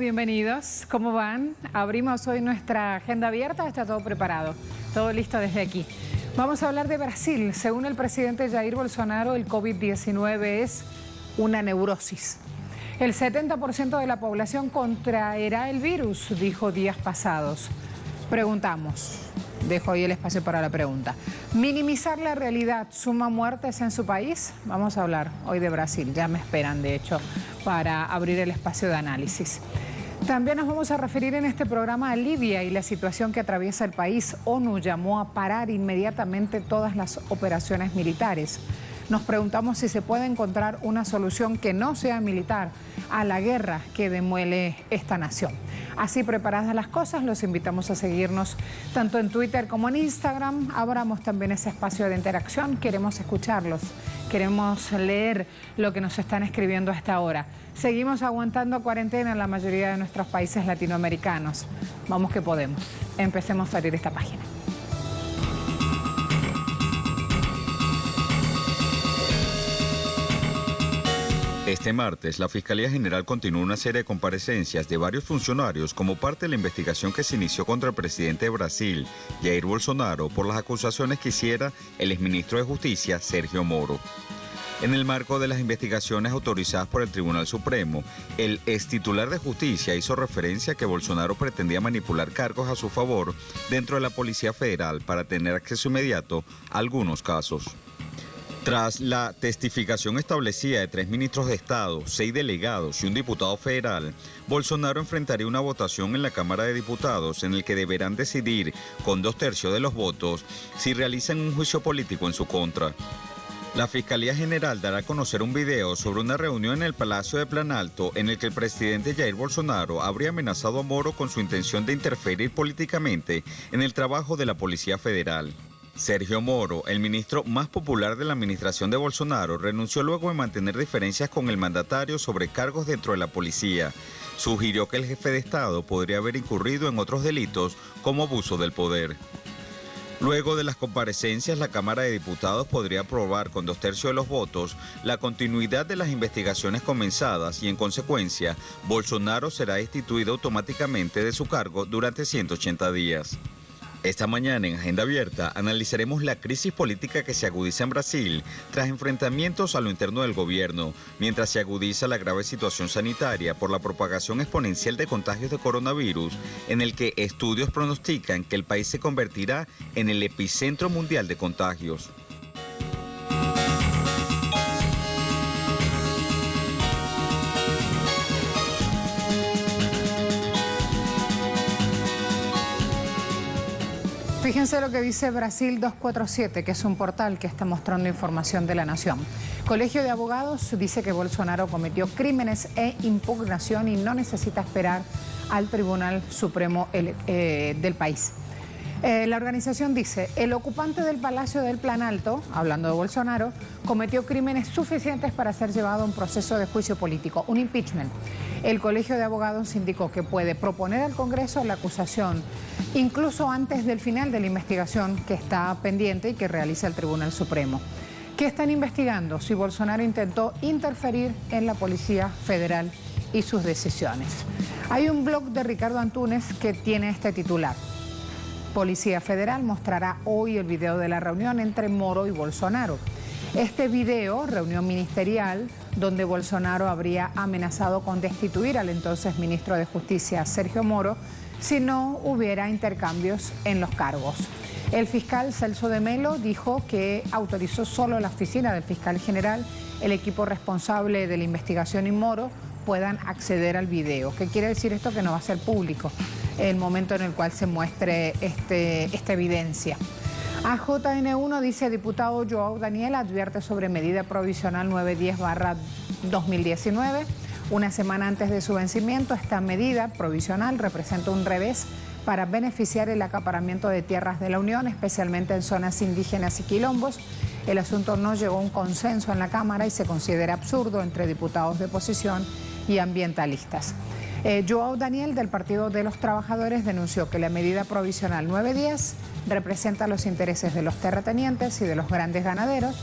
bienvenidos. ¿Cómo van? Abrimos hoy nuestra agenda abierta, está todo preparado, todo listo desde aquí. Vamos a hablar de Brasil. Según el presidente Jair Bolsonaro, el COVID-19 es una neurosis. El 70% de la población contraerá el virus, dijo días pasados. Preguntamos, dejo ahí el espacio para la pregunta. ¿Minimizar la realidad suma muertes en su país? Vamos a hablar hoy de Brasil, ya me esperan de hecho para abrir el espacio de análisis. También nos vamos a referir en este programa a Libia y la situación que atraviesa el país. ONU llamó a parar inmediatamente todas las operaciones militares. Nos preguntamos si se puede encontrar una solución que no sea militar a la guerra que demuele esta nación. Así preparadas las cosas, los invitamos a seguirnos tanto en Twitter como en Instagram. Abramos también ese espacio de interacción. Queremos escucharlos, queremos leer lo que nos están escribiendo a esta hora. Seguimos aguantando cuarentena en la mayoría de nuestros países latinoamericanos. Vamos que podemos. Empecemos a abrir esta página. Este martes, la Fiscalía General continuó una serie de comparecencias de varios funcionarios como parte de la investigación que se inició contra el presidente de Brasil, Jair Bolsonaro, por las acusaciones que hiciera el exministro de Justicia, Sergio Moro. En el marco de las investigaciones autorizadas por el Tribunal Supremo, el extitular de Justicia hizo referencia a que Bolsonaro pretendía manipular cargos a su favor dentro de la Policía Federal para tener acceso inmediato a algunos casos. Tras la testificación establecida de 3 ministros de Estado, 6 delegados y un diputado federal, Bolsonaro enfrentaría una votación en la Cámara de Diputados en el que deberán decidir, con 2/3 de los votos, si realizan un juicio político en su contra. La Fiscalía General dará a conocer un video sobre una reunión en el Palacio de Planalto en el que el presidente Jair Bolsonaro habría amenazado a Moro con su intención de interferir políticamente en el trabajo de la Policía Federal. Sergio Moro, el ministro más popular de la administración de Bolsonaro, renunció luego de mantener diferencias con el mandatario sobre cargos dentro de la policía. Sugirió que el jefe de Estado podría haber incurrido en otros delitos como abuso del poder. Luego de las comparecencias, la Cámara de Diputados podría aprobar con 2/3 de los votos la continuidad de las investigaciones comenzadas y, en consecuencia, Bolsonaro será destituido automáticamente de su cargo durante 180 días. Esta mañana en Agenda Abierta analizaremos la crisis política que se agudiza en Brasil tras enfrentamientos a lo interno del gobierno, mientras se agudiza la grave situación sanitaria por la propagación exponencial de contagios de coronavirus, en el que estudios pronostican que el país se convertirá en el epicentro mundial de contagios. Fíjense lo que dice Brasil 247, que es un portal que está mostrando información de la nación. Colegio de Abogados dice que Bolsonaro cometió crímenes e impugnación y no necesita esperar al Tribunal Supremo del país. La organización dice, el ocupante del Palacio del Planalto, hablando de Bolsonaro, cometió crímenes suficientes para ser llevado a un proceso de juicio político, un impeachment. El Colegio de Abogados indicó que puede proponer al Congreso la acusación, incluso antes del final de la investigación que está pendiente y que realiza el Tribunal Supremo. ¿Qué están investigando? Si Bolsonaro intentó interferir en la Policía Federal y sus decisiones. Hay un blog de Ricardo Antunes que tiene este titular. Policía Federal mostrará hoy el video de la reunión entre Moro y Bolsonaro. Este video, reunión ministerial, donde Bolsonaro habría amenazado con destituir al entonces ministro de Justicia, Sergio Moro, si no hubiera intercambios en los cargos. El fiscal Celso de Mello dijo que autorizó solo la oficina del fiscal general, el equipo responsable de la investigación y Moro puedan acceder al video. ¿Qué quiere decir esto? Que no va a ser público el momento en el cual se muestre esta evidencia. AJN1 dice, diputado João Daniel advierte sobre medida provisional 910/2019. Una semana antes de su vencimiento, esta medida provisional representa un revés para beneficiar el acaparamiento de tierras de la Unión, especialmente en zonas indígenas y quilombos. El asunto no llegó a un consenso en la Cámara y se considera absurdo entre diputados de oposición y ambientalistas. João Daniel, del Partido de los Trabajadores, denunció que la medida provisional 910 representa los intereses de los terratenientes y de los grandes ganaderos,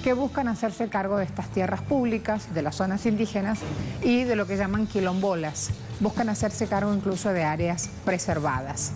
que buscan hacerse cargo de estas tierras públicas, de las zonas indígenas y de lo que llaman quilombolas. Buscan hacerse cargo incluso de áreas preservadas.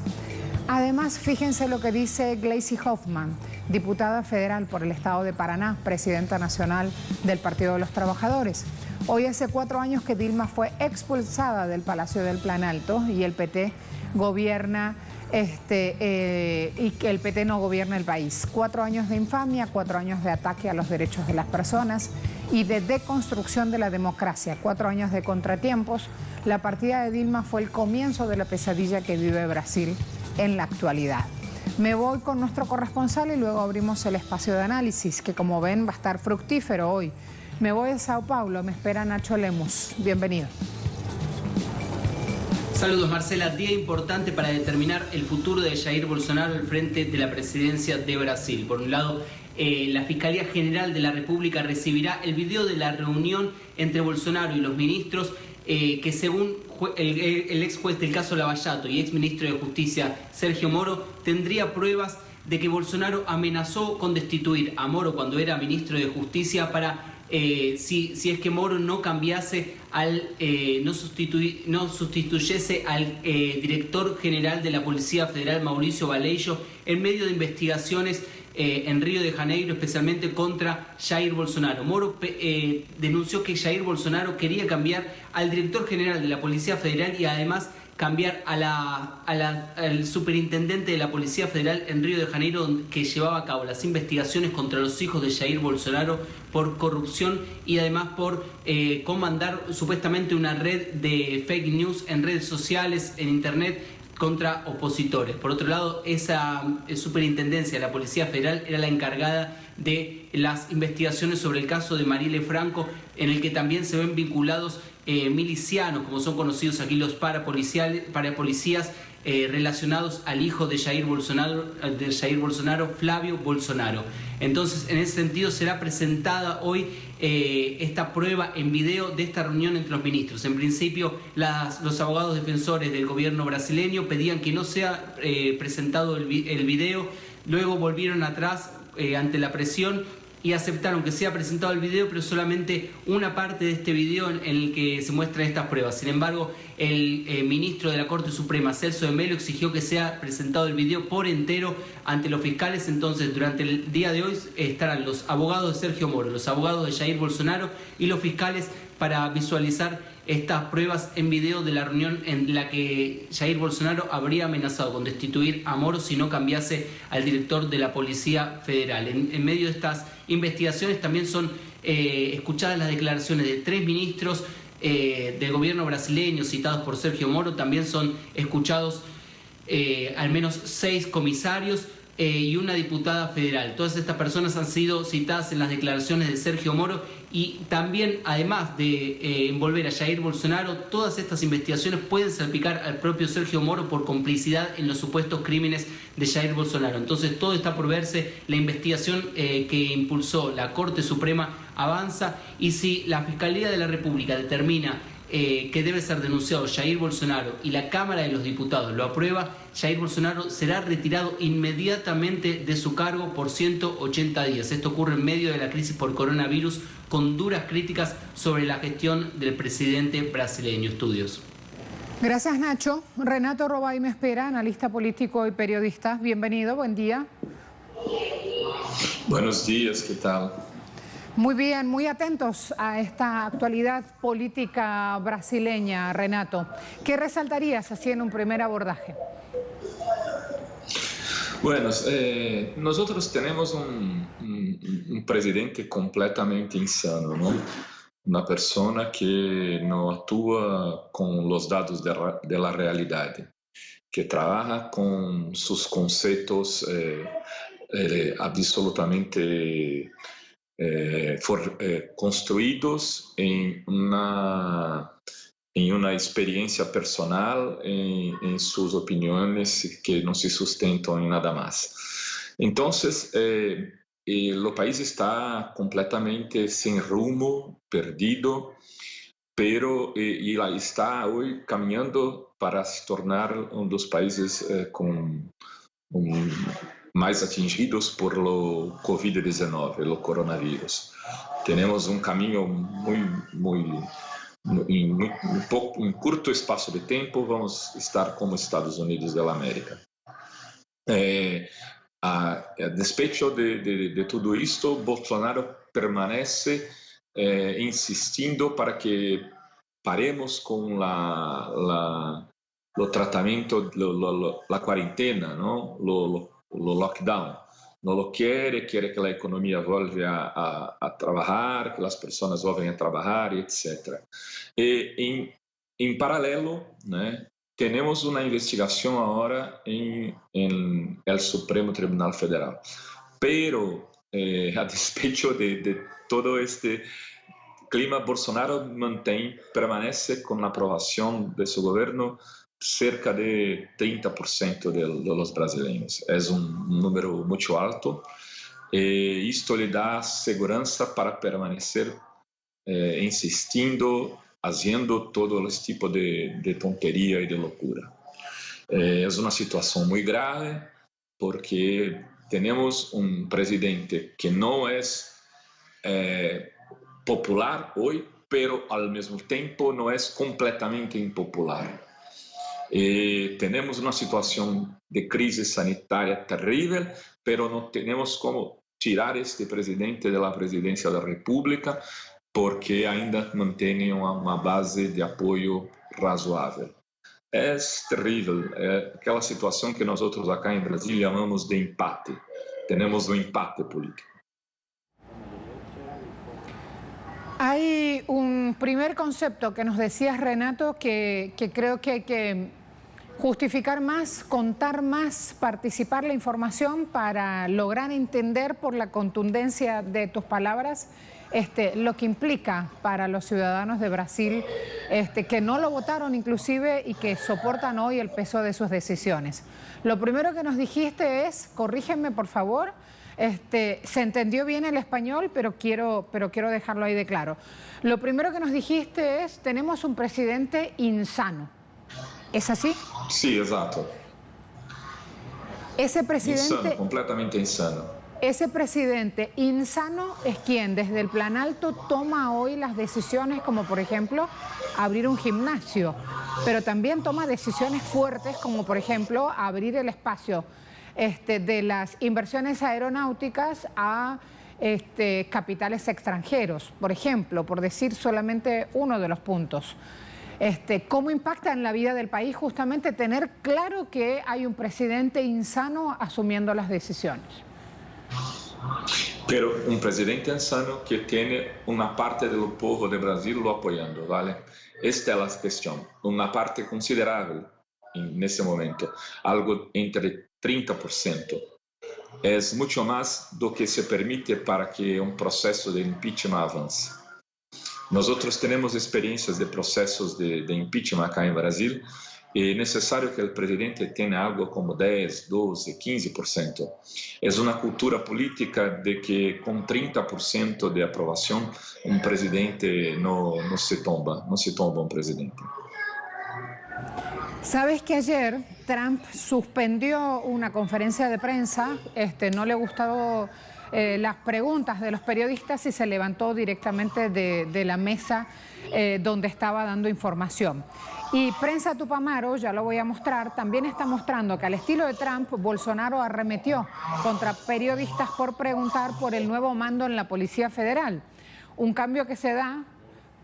Además, fíjense lo que dice Gleisi Hoffmann, diputada federal por el estado de Paraná, presidenta nacional del Partido de los Trabajadores. Hoy hace 4 años que Dilma fue expulsada del Palacio del Planalto y el PT gobierna y que el PT no gobierna el país. 4 años de infamia, 4 años de ataque a los derechos de las personas y de deconstrucción de la democracia, 4 años de contratiempos. La partida de Dilma fue el comienzo de la pesadilla que vive Brasil en la actualidad. Me voy con nuestro corresponsal y luego abrimos el espacio de análisis, que como ven va a estar fructífero hoy. Me voy a Sao Paulo, me espera Nacho Lemus. Bienvenido. Saludos, Marcela. Día importante para determinar el futuro de Jair Bolsonaro al frente de la presidencia de Brasil. Por un lado, la Fiscalía General de la República recibirá el video de la reunión entre Bolsonaro y los ministros que según el ex juez del caso Lavallato y ex ministro de Justicia Sergio Moro tendría pruebas de que Bolsonaro amenazó con destituir a Moro cuando era ministro de Justicia para si es que Moro no cambiase no sustituyese al director general de la Policía Federal, Mauricio Vallejo, en medio de investigaciones en Río de Janeiro, especialmente contra Jair Bolsonaro. Moro denunció que Jair Bolsonaro quería cambiar al director general de la Policía Federal y además cambiar al superintendente de la Policía Federal en Río de Janeiro, que llevaba a cabo las investigaciones contra los hijos de Jair Bolsonaro por corrupción y además por comandar supuestamente una red de fake news en redes sociales, en internet, contra opositores. Por otro lado, esa superintendencia de la Policía Federal era la encargada de las investigaciones sobre el caso de Marielle Franco, en el que también se ven vinculados milicianos, como son conocidos aquí los parapolicías relacionados al hijo de Jair Bolsonaro, Flavio Bolsonaro. Entonces, en ese sentido, será presentada hoy esta prueba en video de esta reunión entre los ministros. En principio, los abogados defensores del gobierno brasileño pedían que no sea presentado el video, luego volvieron atrás ante la presión y aceptaron que sea presentado el video, pero solamente una parte de este video en el que se muestran estas pruebas. Sin embargo, el ministro de la Corte Suprema, Celso de Mello, exigió que sea presentado el video por entero ante los fiscales. Entonces, durante el día de hoy estarán los abogados de Sergio Moro, los abogados de Jair Bolsonaro y los fiscales para visualizar estas pruebas en video de la reunión en la que Jair Bolsonaro habría amenazado con destituir a Moro si no cambiase al director de la Policía Federal. En medio de estas investigaciones también son escuchadas las declaraciones de 3 ministros del gobierno brasileño citados por Sergio Moro. También son escuchados al menos 6 comisarios y una diputada federal. Todas estas personas han sido citadas en las declaraciones de Sergio Moro y también, además de envolver a Jair Bolsonaro, todas estas investigaciones pueden salpicar al propio Sergio Moro por complicidad en los supuestos crímenes de Jair Bolsonaro. Entonces todo está por verse. La investigación que impulsó la Corte Suprema avanza y si la Fiscalía de la República determina que debe ser denunciado Jair Bolsonaro y la Cámara de los Diputados lo aprueba, Jair Bolsonaro será retirado inmediatamente de su cargo por 180 días. Esto ocurre en medio de la crisis por coronavirus, con duras críticas sobre la gestión del presidente brasileño. Estudios. Gracias, Nacho. Renato Robay me espera, analista político y periodista. Bienvenido, buen día. Buenos días, ¿qué tal? Muy bien, muy atentos a esta actualidad política brasileña, Renato. ¿Qué resaltarías así en un primer abordaje? Bueno, nosotros tenemos un presidente completamente insano, ¿no? Una persona que no actúa con los datos de la realidad, que trabaja con sus conceptos absolutamente construidos en una experiencia personal, en sus opiniones que no se sustentan en nada más. Entonces, el país está completamente sin rumbo, perdido, pero y está hoy caminando para se tornar uno de los países con mais atingidos por lo COVID-19, o coronavírus. Temos um caminho em curto espaço de tempo, vamos estar como Estados Unidos da América. A despeito de tudo isto, Bolsonaro permanece insistindo para que paremos com o tratamento, a quarentena, não? O lockdown. Não lo quiere que a economia volve a trabalhar, que as pessoas voltem a trabalhar, etc. E em paralelo, né, temos uma investigação agora em el Supremo Tribunal Federal. Pero, a despeito de todo este clima, Bolsonaro permanece com a aprovação de seu governo cerca de 30% de los brasileños. É número muito alto e isto lhe dá segurança para permanecer insistindo, fazendo todo esse tipo de tonteria e de loucura. É uma situação muito grave porque temos um presidente que não é popular hoje, pero ao mesmo tempo não é completamente impopular. Temos uma situação de crise sanitária terrível, pero não temos como tirar este presidente da presidência da República porque ainda mantém uma base de apoio razoável. É terrível, é aquela situação que nós outros acá em Brasília chamamos de empate. Temos um empate político. Hay un primer concepto que nos decías, Renato, que creo que hay que justificar más, contar más, participar la información para lograr entender por la contundencia de tus palabras lo que implica para los ciudadanos de Brasil que no lo votaron inclusive y que soportan hoy el peso de sus decisiones. Lo primero que nos dijiste es, corrígeme por favor, se entendió bien el español, pero quiero dejarlo ahí de claro. Lo primero que nos dijiste es, tenemos un presidente insano. ¿Es así? Sí, exacto. Ese presidente... Insano, completamente insano. Ese presidente insano es quien desde el Plan Alto toma hoy las decisiones como por ejemplo abrir un gimnasio, pero también toma decisiones fuertes como por ejemplo abrir el espacio de las inversiones aeronáuticas a capitales extranjeros, por ejemplo, por decir solamente uno de los puntos. ¿Cómo impacta en la vida del país justamente tener claro que hay un presidente insano asumiendo las decisiones? Pero un presidente insano que tiene una parte del pueblo de Brasil lo apoyando, ¿vale? Esta es la cuestión, una parte considerable en ese momento, algo entre 30%. Es mucho más de lo que se permite para que un proceso de impeachment avance. Nosotros tenemos experiencias de procesos de impeachment acá en Brasil y es necesario que el presidente tenga algo como 10, 12, 15%. Es una cultura política de que con 30% de aprobación un presidente no se tomba un presidente. Sabes que ayer Trump suspendió una conferencia de prensa, no le gustó las preguntas de los periodistas y se levantó directamente de la mesa donde estaba dando información. Y Prensa Tupamaro, ya lo voy a mostrar, también está mostrando que al estilo de Trump, Bolsonaro arremetió contra periodistas por preguntar por el nuevo mando en la Policía Federal. Un cambio que se da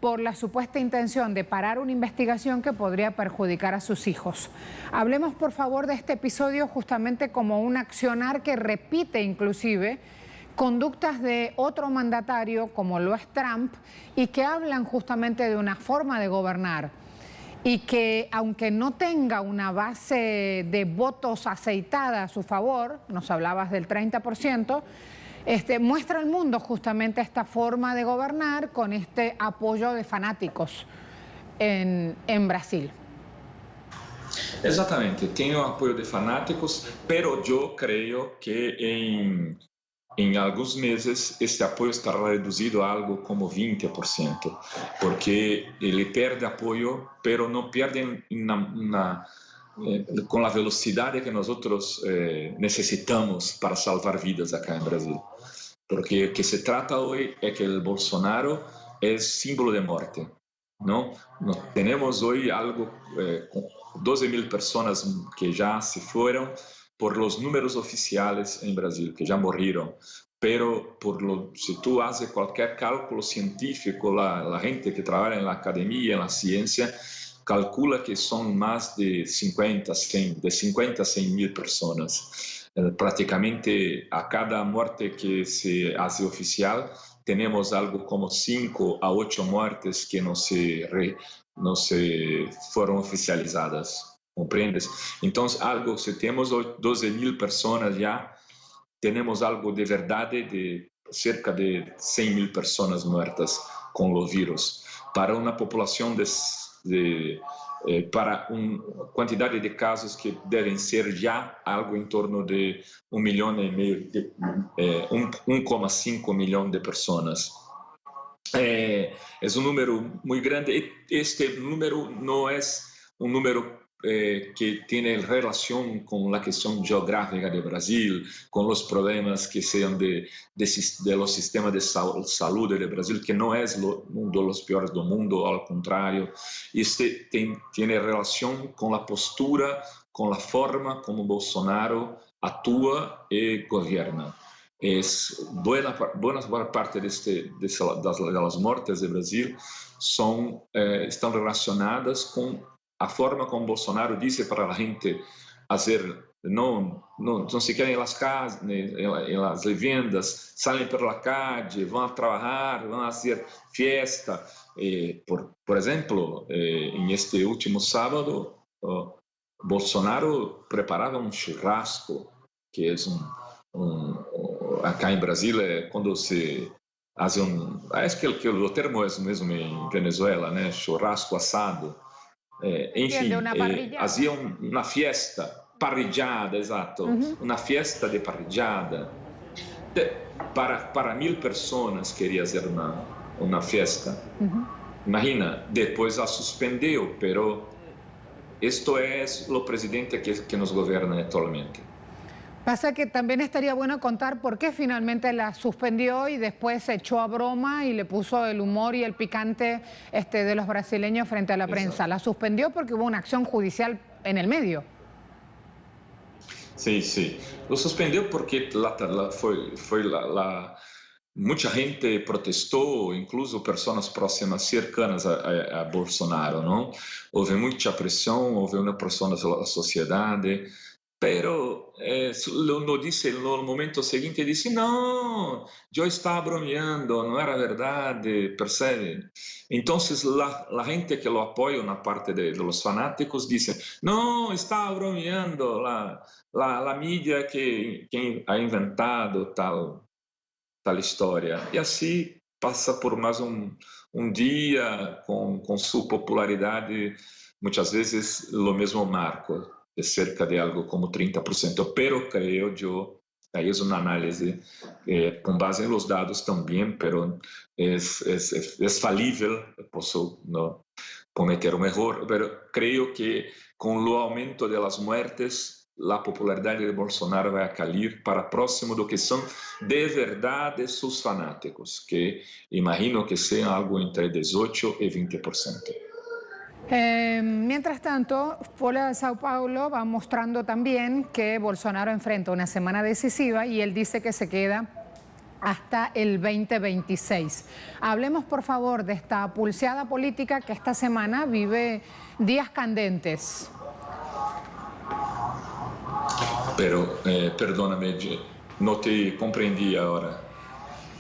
por la supuesta intención de parar una investigación que podría perjudicar a sus hijos. Hablemos por favor de este episodio justamente como un accionar que repite inclusive conductas de otro mandatario como lo es Trump y que hablan justamente de una forma de gobernar y que aunque no tenga una base de votos aceitada a su favor, nos hablabas del 30%, muestra al mundo justamente esta forma de gobernar con este apoyo de fanáticos en Brasil. Exatamente, tem apoio de fanáticos, pero eu creio que em alguns meses este apoio estará reduzido a algo como 20%, porque ele perde apoio, pero não perde com a velocidade que nós necessitamos para salvar vidas acá em Brasil. Porque o que se trata hoje é que o Bolsonaro é símbolo de morte. Não temos hoje algo com 12.000 pessoas que já se foram por los números oficiais em Brasil, que já morreram. Pero se tú haces qualquer cálculo científico, la gente que trabalha na academia, na ciência, calcula que são mais de 50 a 100 mil pessoas. Praticamente a cada morte que se hace oficial, temos algo como 5 a 8 mortes que não se foram oficializadas, compreendes? Então, se temos 12.000 pessoas já, temos algo de verdade de cerca de 100.000 pessoas mortas com o vírus. Para uma população para uma quantidade de casos que devem ser já algo em torno de 1,5 milhão, 1,5 milhão de pessoas. É um número muito grande. Este número não é um número que tem relação com a questão geográfica do Brasil, com os problemas que sejam los sistemas de saúde do Brasil, que não é um dos piores do mundo, ao contrário. Este tem relação com a postura, com a forma como Bolsonaro atua e governa. Boa parte das mortes do Brasil estão relacionadas com a forma como Bolsonaro disse para a gente fazer, não se querem em las casas, em las vivendas, saem pela calle, vão a trabalhar, vão a fazer fiesta. Por exemplo, em este último sábado, Bolsonaro preparava um churrasco, que é acá em Brasil quando se faz acho que o termo é o mesmo em Venezuela, né? Churrasco assado. Enfim, fazia uma fiesta, parrillada, exato, uma fiesta de parrillada. Para 1.000 pessoas queria fazer uma fiesta. Imagina, depois a suspendeu, pero esto é o presidente que nos governa atualmente. Pasa que también estaría bueno contar por qué finalmente la suspendió y después se echó a broma y le puso el humor y el picante de los brasileños frente a la prensa. La suspendió porque hubo una acción judicial en el medio. Sí. Lo suspendió porque mucha gente protestou, incluso pessoas próximas, cercanas a Bolsonaro, não? Houve muita pressão, houve uma pressão da sociedade. Pero no momento seguinte disse, não, eu estava bromeando, não era verdade, percebe? Então, a gente que lo apoia, na parte de los fanáticos, diz, não, estava bromeando, a mídia que ha inventado tal história. E assim passa por mais um dia com sua popularidade, muitas vezes o mesmo marco, de cerca de algo como 30%, pero creio eu, aí é uma análise com base em los dados também, pero é falível, posso cometer um erro, pero creio que com o aumento de las muertes, a popularidade de Bolsonaro vai cair para próximo do que são de verdade seus fanáticos, que imagino que sejam algo entre 18% e 20%. Mientras tanto, Folha de Sao Paulo va mostrando también que Bolsonaro enfrenta una semana decisiva y él dice que se queda hasta el 2026. Hablemos, por favor, de esta pulseada política que esta semana vive días candentes. Pero, perdóname, no te comprendí ahora.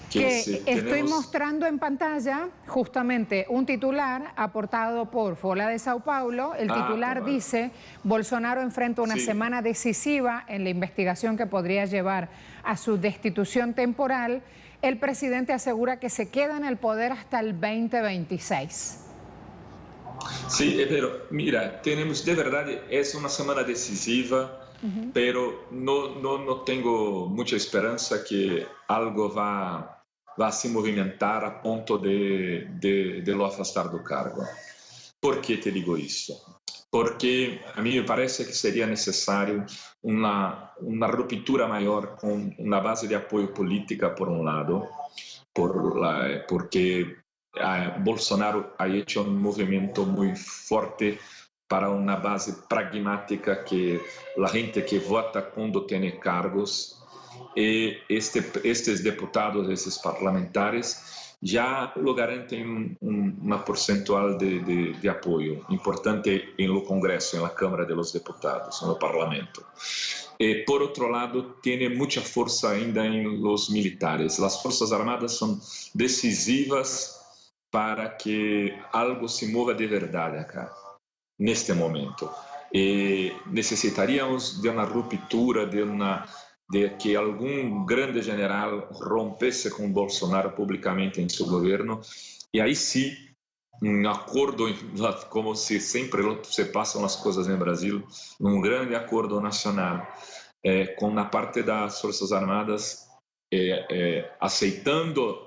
Estoy mostrando en pantalla justamente un titular aportado por Folha de Sao Paulo. El titular dice, Bolsonaro enfrenta una semana decisiva en la investigación que podría llevar a su destitución temporal. El presidente asegura que se queda en el poder hasta el 2026. Sí, pero mira, tenemos de verdad, es una semana decisiva, pero no tengo mucha esperanza que algo va a se movimentar a ponto de lo afastar do cargo. Por que te digo isso? porque a mí me parece que sería necesario una ruptura mayor con una base de apoyo política, por un lado, porque Bolsonaro ha hecho un movimiento muy fuerte para una base pragmática que la gente que vota cuando tiene cargos, estos diputados, estos parlamentares, ya lo garanten una porcentual de apoyo importante en el Congreso, en la Cámara de los Diputados, en el Parlamento. Por otro lado, tiene mucha fuerza ainda en los militares. Las Fuerzas Armadas son decisivas para que algo se mueva de verdad acá, en este momento. Necesitaríamos de una ruptura, de que algún grande general rompesse com Bolsonaro publicamente em seu governo, e aí sim, um acordo, como se sempre se passam as coisas no Brasil, um grande acordo nacional, com a parte das Forças Armadas aceitando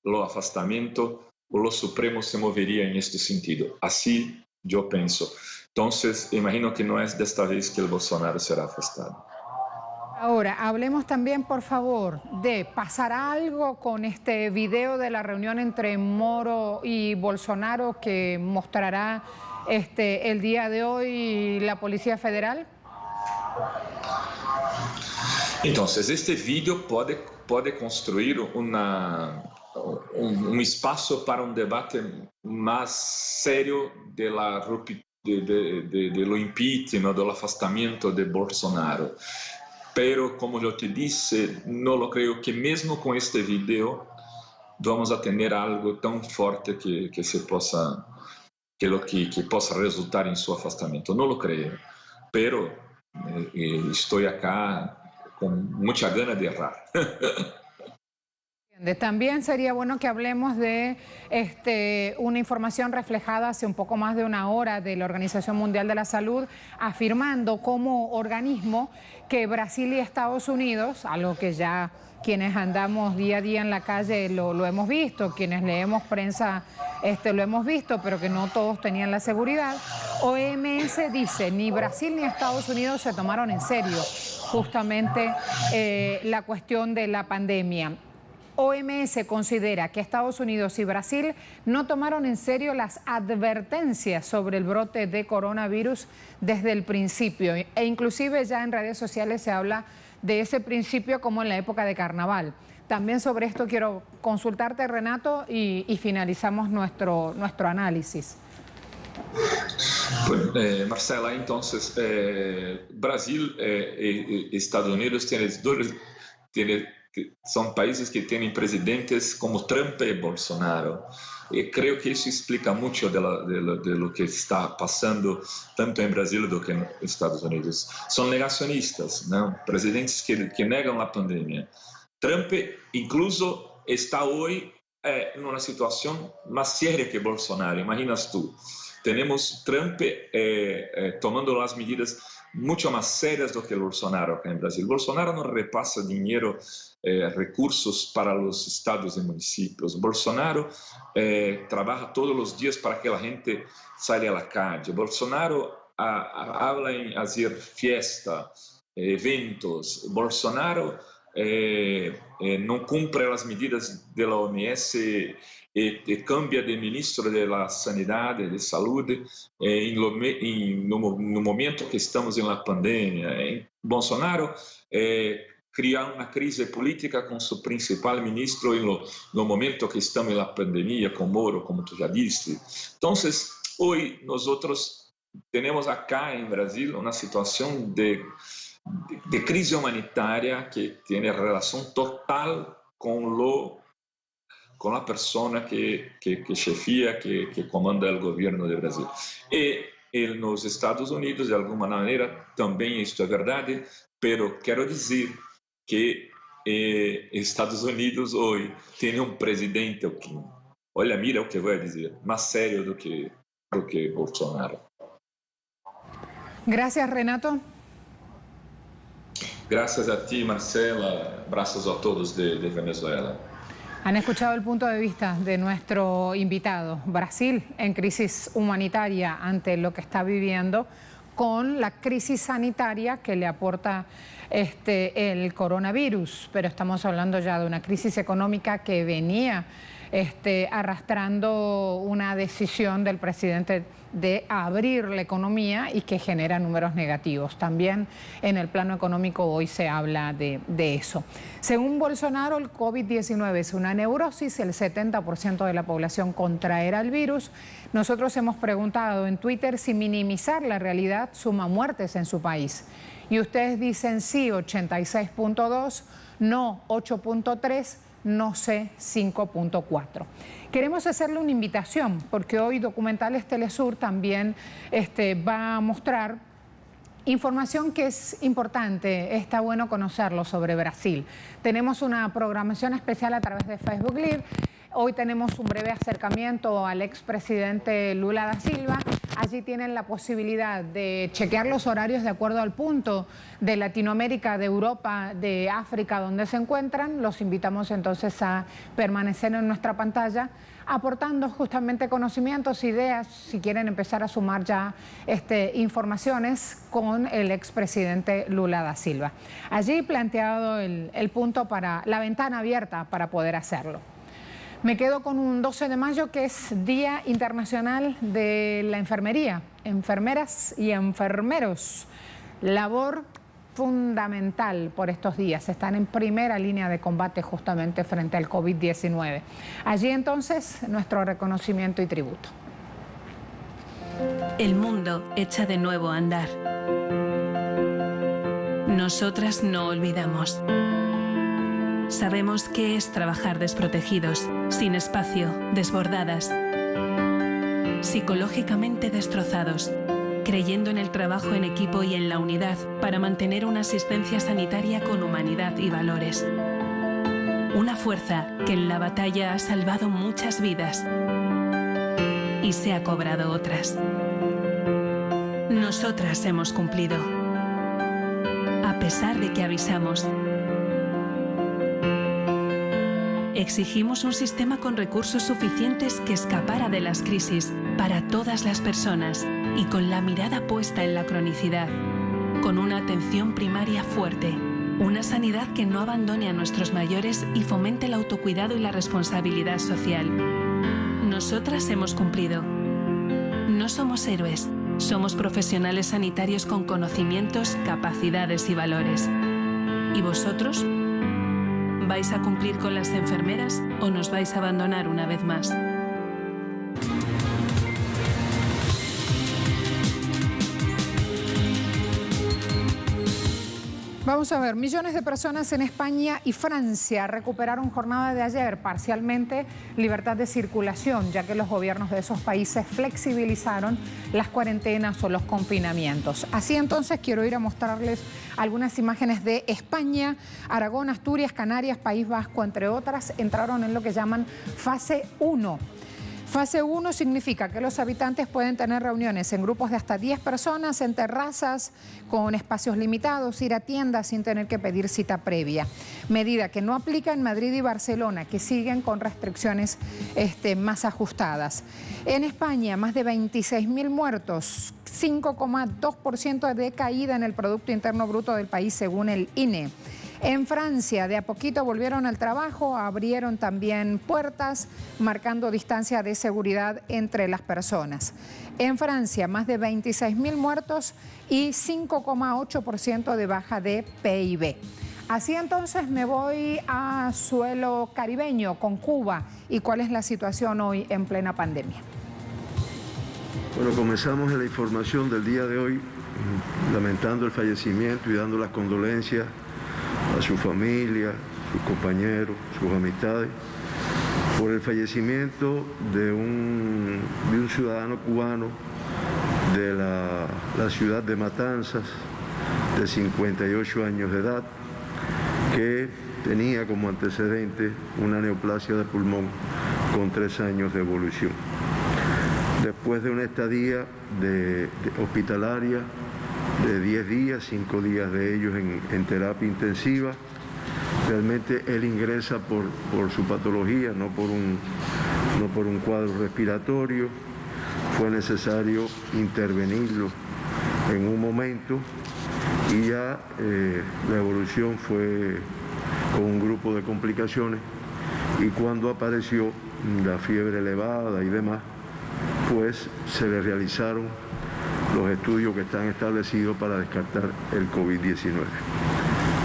o afastamento, o Supremo se moveria neste sentido. Assim, eu penso. Então, imagino que não é desta vez que o Bolsonaro será afastado. Ahora, hablemos también, por favor, de ¿pasará algo con este video de la reunión entre Moro y Bolsonaro que mostrará el día de hoy la Policía Federal? Entonces, este vídeo pode construir um espaço para um debate mais sério de lo impeachment, do afastamento de Bolsonaro. Pero, como eu te disse, não lo creio que mesmo com este vídeo vamos a ter algo tão forte que possa resultar em seu afastamento. Não lo creio, pero estou acá com muita gana de errar. También sería bueno que hablemos de una información reflejada hace un poco más de una hora de la Organización Mundial de la Salud, afirmando como organismo que Brasil y Estados Unidos, algo que ya quienes andamos día a día en la calle lo hemos visto, quienes leemos prensa lo hemos visto, pero que no todos tenían la seguridad. OMS dice, ni Brasil ni Estados Unidos se tomaron en serio justamente la cuestión de la pandemia. OMS considera que Estados Unidos y Brasil no tomaron en serio las advertencias sobre el brote de coronavirus desde el principio. E inclusive ya en redes sociales se habla de ese principio como en la época de carnaval. También sobre esto quiero consultarte, Renato, y finalizamos nuestro análisis. Marcela, entonces, Brasil y Estados Unidos são países que têm presidentes como Trump e Bolsonaro. E creio que isso explica muito de lo que está passando tanto em Brasil do que nos Estados Unidos. São negacionistas, não? Presidentes que negam a pandemia. Trump, incluso, está hoje em uma situação mais séria que Bolsonaro. Imaginas tu? Temos Trump tomando as medidas muito mais sérias do que Bolsonaro aqui em Brasil. Bolsonaro não repassa dinheiro, recursos para os estados e municípios. Bolsonaro trabalha todos os dias para que a gente saia à calle. Bolsonaro habla em fazer fiesta, eventos. Bolsonaro não cumpre as medidas da OMS e cambia de ministro da Sanidade, de Saúde, no momento que estamos na pandemia. Bolsonaro criar uma crise política com seu principal ministro no momento que estamos na pandemia, com Moro, como tu já disse. Então, hoje, nós temos acá em Brasil uma situação de crise humanitária que tem relação total com a pessoa que chefia, que comanda o governo do Brasil. E nos Estados Unidos, de alguma maneira, também isso é verdade, pero quero dizer que Estados Unidos hoje tem presidente, olha, mira o que vou dizer, mais sério do que Bolsonaro. Gracias, Renato. Graças a ti, Marcela. Abraços a todos de Venezuela. Han escuchado el punto de vista de nuestro invitado. Brasil en crisis humanitaria ante lo que está viviendo con la crisis sanitaria que le aporta el coronavirus, pero estamos hablando ya de una crisis económica que venía arrastrando una decisión del presidente de abrir la economía y que genera números negativos. También en el plano económico hoy se habla de eso. Según Bolsonaro, el COVID-19 es una neurosis, el 70% de la población contraerá el virus. Nosotros hemos preguntado en Twitter si minimizar la realidad suma muertes en su país. Y ustedes dicen sí, 86.2, no, 8.3, no sé, 5.4. Queremos hacerle una invitación porque hoy Documentales Telesur también va a mostrar información que es importante, está bueno conocerlo sobre Brasil. Tenemos una programación especial a través de Facebook Live. Hoy tenemos un breve acercamiento al expresidente Lula da Silva. Allí tienen la posibilidad de chequear los horarios de acuerdo al punto de Latinoamérica, de Europa, de África, donde se encuentran. Los invitamos entonces a permanecer en nuestra pantalla, aportando justamente conocimientos, ideas, si quieren empezar a sumar ya informaciones con el expresidente Lula da Silva. Allí planteado el punto para la ventana abierta para poder hacerlo. Me quedo con un 12 de mayo que es Día Internacional de la Enfermería, enfermeras y enfermeros. Labor fundamental por estos días, están en primera línea de combate justamente frente al COVID-19. Allí entonces nuestro reconocimiento y tributo. El mundo echa de nuevo a andar. Nosotras no olvidamos. Sabemos qué es trabajar desprotegidos, sin espacio, desbordadas, psicológicamente destrozados, creyendo en el trabajo en equipo y en la unidad para mantener una asistencia sanitaria con humanidad y valores. Una fuerza que en la batalla ha salvado muchas vidas y se ha cobrado otras. Nosotras hemos cumplido, a pesar de que avisamos. Exigimos un sistema con recursos suficientes que escapara de las crisis para todas las personas y con la mirada puesta en la cronicidad, con una atención primaria fuerte, una sanidad que no abandone a nuestros mayores y fomente el autocuidado y la responsabilidad social. Nosotras hemos cumplido. No somos héroes, somos profesionales sanitarios con conocimientos, capacidades y valores. ¿Y vosotros? ¿Vais a cumplir con las enfermeras o nos vais a abandonar una vez más? Vamos a ver, millones de personas en España y Francia recuperaron jornada de ayer parcialmente libertad de circulación, ya que los gobiernos de esos países flexibilizaron las cuarentenas o los confinamientos. Así entonces quiero ir a mostrarles algunas imágenes de España. Aragón, Asturias, Canarias, País Vasco, entre otras, entraron en lo que llaman fase 1. Fase 1 significa que los habitantes pueden tener reuniones en grupos de hasta 10 personas, en terrazas, con espacios limitados, ir a tiendas sin tener que pedir cita previa. Medida que no aplica en Madrid y Barcelona, que siguen con restricciones más ajustadas. En España, más de 26.000 muertos, 5,2% de caída en el Producto Interno Bruto del país, según el INE. En Francia, de a poquito volvieron al trabajo, abrieron también puertas, marcando distancia de seguridad entre las personas. En Francia, más de 26.000 muertos y 5,8% de baja de PIB. Así entonces me voy a suelo caribeño con Cuba y cuál es la situación hoy en plena pandemia. Bueno, comenzamos en la información del día de hoy, lamentando el fallecimiento y dando las condolencias a su familia, sus compañeros, sus amistades, por el fallecimiento de un ciudadano cubano de la ciudad de Matanzas, de 58 años de edad, que tenía como antecedente una neoplasia de pulmón con 3 años de evolución. Después de una estadía hospitalaria de 10 días, 5 días de ellos en terapia intensiva, Realmente él ingresa por su patología, no por un cuadro respiratorio. Fue necesario intervenirlo en un momento y ya la evolución fue con un grupo de complicaciones, y cuando apareció la fiebre elevada y demás, pues se le realizaron los estudios que están establecidos para descartar el COVID-19.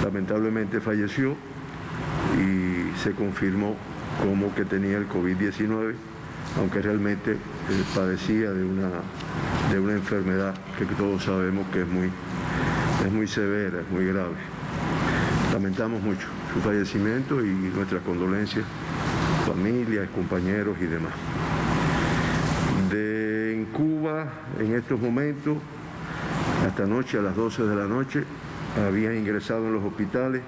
Lamentablemente falleció y se confirmó como que tenía el COVID-19, aunque realmente padecía de una enfermedad que todos sabemos que es muy severa, es muy grave. Lamentamos mucho su fallecimiento y nuestras condolencias, familias, compañeros y demás. En Cuba, en estos momentos, hasta anoche a las 12 de la noche, habían ingresado en los hospitales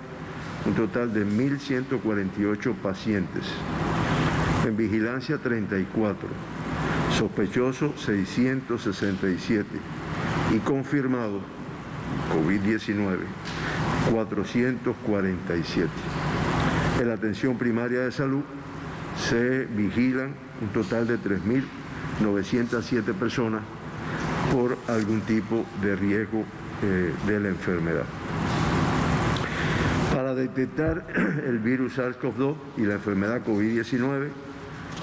un total de 1.148 pacientes. En vigilancia 34, sospechosos 667 y confirmados COVID-19 447. En la atención primaria de salud se vigilan un total de 3.907 personas por algún tipo de riesgo de la enfermedad. Para detectar el virus SARS-CoV-2 y la enfermedad COVID-19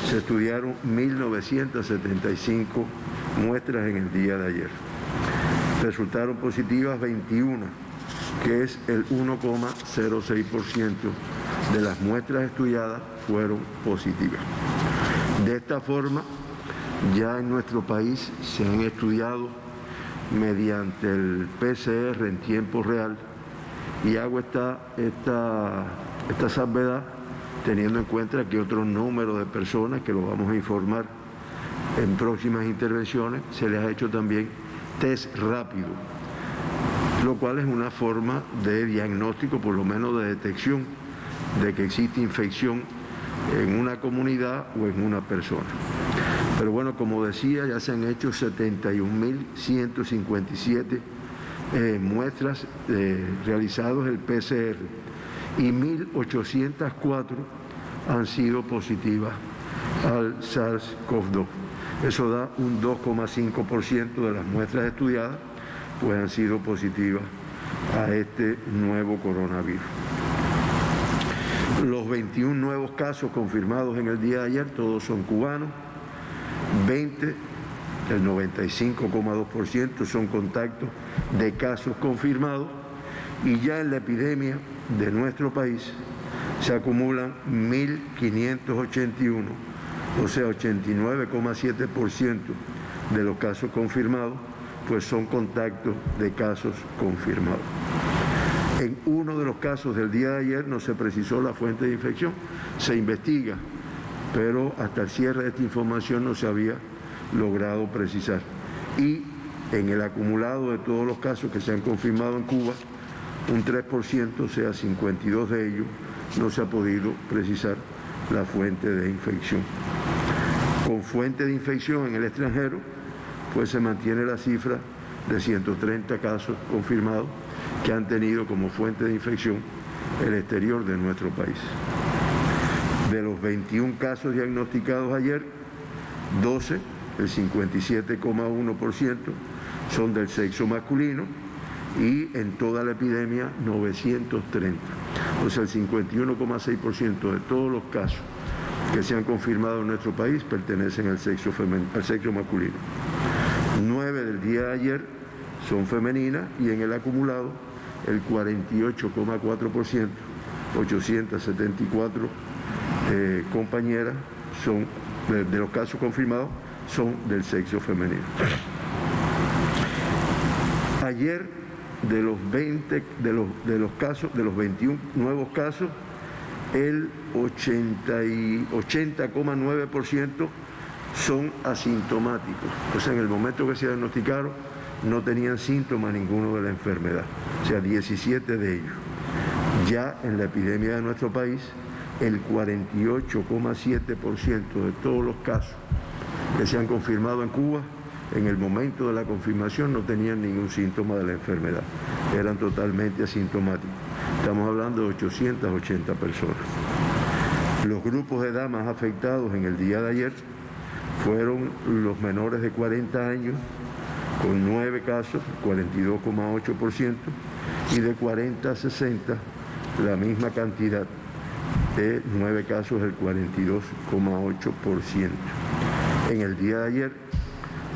se estudiaron 1.975 muestras en el día de ayer. Resultaron positivas 21, que es el 1,06% de las muestras estudiadas fueron positivas. De esta forma, ya en nuestro país se han estudiado mediante el PCR en tiempo real, y hago esta salvedad teniendo en cuenta que otro número de personas, que lo vamos a informar en próximas intervenciones, se les ha hecho también test rápido, lo cual es una forma de diagnóstico, por lo menos de detección, de que existe infección en una comunidad o en una persona. Pero bueno, como decía, ya se han hecho 71.157 muestras realizados el PCR y 1.804 han sido positivas al SARS-CoV-2. Eso da un 2,5% de las muestras estudiadas pues han sido positivas a este nuevo coronavirus. Los 21 nuevos casos confirmados en el día de ayer, todos son cubanos. 20, el 95,2% son contactos de casos confirmados, y ya en la epidemia de nuestro país se acumulan 1.581, o sea, 89,7% de los casos confirmados, pues son contactos de casos confirmados. En uno de los casos del día de ayer no se precisó la fuente de infección, se investiga, pero hasta el cierre de esta información no se había logrado precisar. Y en el acumulado de todos los casos que se han confirmado en Cuba, un 3%, o sea, 52 de ellos, no se ha podido precisar la fuente de infección. Con fuente de infección en el extranjero, pues se mantiene la cifra de 130 casos confirmados que han tenido como fuente de infección el exterior de nuestro país. De los 21 casos diagnosticados ayer, 12, el 57,1%, son del sexo masculino, y en toda la epidemia 930. O sea, el 51,6% de todos los casos que se han confirmado en nuestro país pertenecen al sexo masculino. 9 del día de ayer son femeninas, y en el acumulado el 48,4%, 874 compañeras son de los casos confirmados son del sexo femenino. Ayer, de los 21 nuevos casos, el 80,9% son asintomáticos. O sea, en el momento que se diagnosticaron no tenían síntomas ninguno de la enfermedad. O sea, 17 de ellos. Ya en la epidemia de nuestro país, el 48,7% de todos los casos que se han confirmado en Cuba, en el momento de la confirmación no tenían ningún síntoma de la enfermedad. eran totalmente asintomáticos. Estamos hablando de 880 personas. Los grupos de edad más afectados en el día de ayer fueron los menores de 40 años, con 9 casos, 42,8%, y de 40 a 60, la misma cantidad, de 9 casos, el 42,8%. En el día de ayer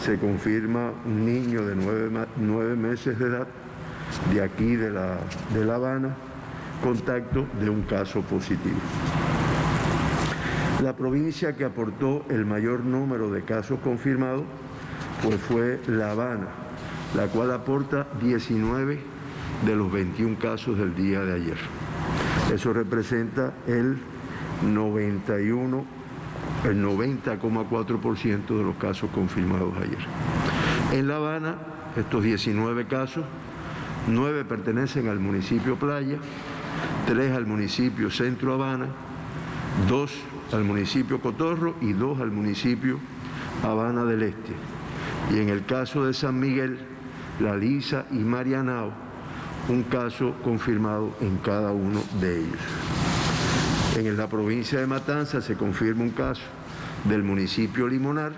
se confirma un niño de 9 meses de edad, de aquí de La Habana, contacto de un caso positivo. La provincia que aportó el mayor número de casos confirmados pues fue La Habana, la cual aporta 19 de los 21 casos del día de ayer. Eso representa el 90,4% de los casos confirmados ayer. En La Habana, estos 19 casos, 9 pertenecen al municipio Playa, 3 al municipio Centro Habana, 2 al municipio Cotorro y 2 al municipio Habana del Este. Y en el caso de San Miguel, La Lisa y Marianao, un caso confirmado en cada uno de ellos. En la provincia de Matanzas se confirma un caso del municipio Limonar